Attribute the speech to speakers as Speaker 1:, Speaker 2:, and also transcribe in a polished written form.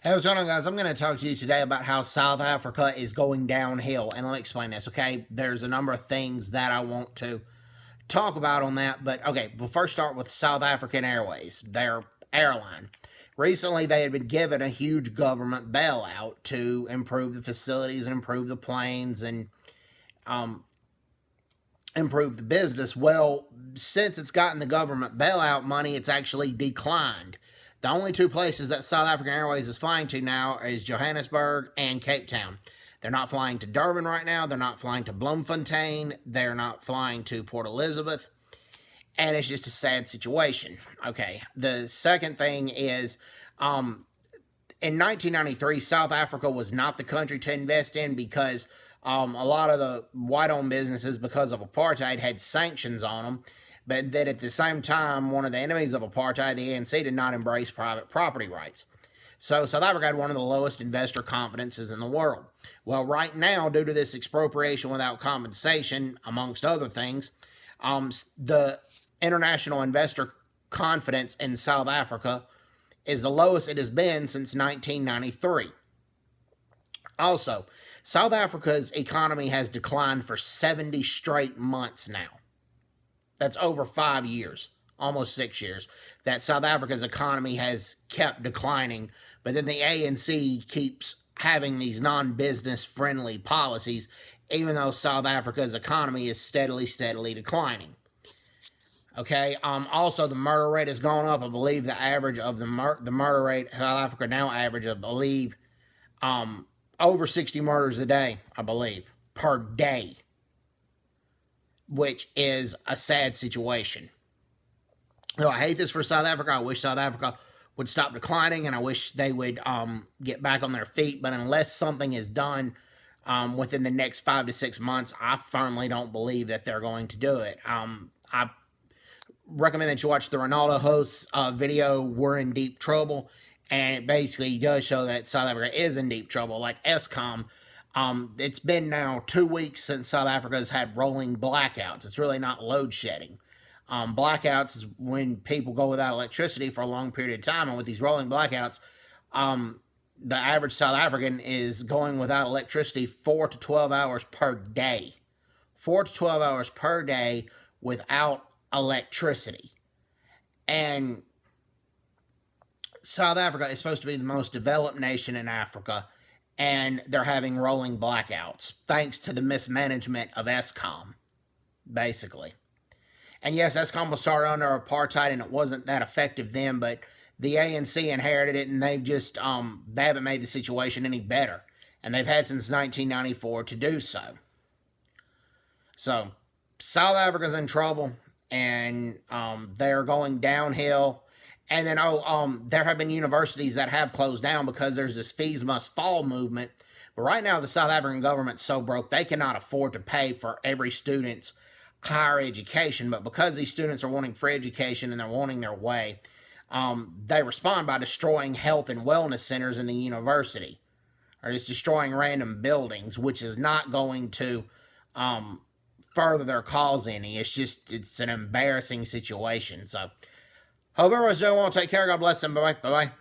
Speaker 1: Hey, what's going on, guys? I'm going to talk to you today about how South Africa is going downhill. And let me explain this, okay? There's a number of things that I want to talk about on that. But, okay, we'll first start with South African Airways, their airline. Recently, they had been given a huge government bailout to improve the facilities and improve the planes and improve the business. Well, since it's gotten the government bailout money, it's actually declined. The only two places that South African Airways is flying to now is Johannesburg and Cape Town. They're not flying to Durban right now. They're not flying to Bloemfontein. They're not flying to Port Elizabeth. And it's just a sad situation. Okay. The second thing is, in 1993, South Africa was not the country to invest in because a lot of the white-owned businesses, because of apartheid, had sanctions on them. But that at the same time, one of the enemies of apartheid, the ANC, did not embrace private property rights. So South Africa had one of the lowest investor confidences in the world. Well, right now, due to this expropriation without compensation, amongst other things, the international investor confidence in South Africa is the lowest it has been since 1993. Also, South Africa's economy has declined for 70 straight months now. That's over 5 years, almost 6 years, that South Africa's economy has kept declining. But then the ANC keeps having these non-business friendly policies, even though South Africa's economy is steadily declining. Okay. Also, the murder rate has gone up. I believe the average of the murder rate, South Africa now average, I believe, over 60 murders a day, I believe, per day, which is a sad situation. So I hate this for South Africa. I wish South Africa would stop declining, and I wish they would get back on their feet. But unless something is done within the next 5 to 6 months, I firmly don't believe that they're going to do it. I recommend that you watch the Ronaldo hosts video, We're in Deep Trouble. And it basically does show that South Africa is in deep trouble, like Eskom. It's been now 2 weeks since South Africa has had rolling blackouts. It's really not load shedding. Blackouts is when people go without electricity for a long period of time. And with these rolling blackouts, the average South African is going without electricity 4 to 12 hours per day. 4 to 12 hours per day without electricity. And South Africa is supposed to be the most developed nation in Africa, and they're having rolling blackouts thanks to the mismanagement of Eskom, basically. And yes, Eskom was started under apartheid, and it wasn't that effective then, but the ANC inherited it, and they've just they haven't made the situation any better, and they've had since 1994 to do so. So South Africa's in trouble, and they're going downhill. And then, there have been universities that have closed down because there's this fees must fall movement. But right now, the South African government's so broke, they cannot afford to pay for every student's higher education. But because these students are wanting free education and they're wanting their way, they respond by destroying health and wellness centers in the university, or just destroying random buildings, which is not going to further their cause any. It's an embarrassing situation. So, hope everyone's doing well. Take care. God bless them. Bye-bye. Bye-bye.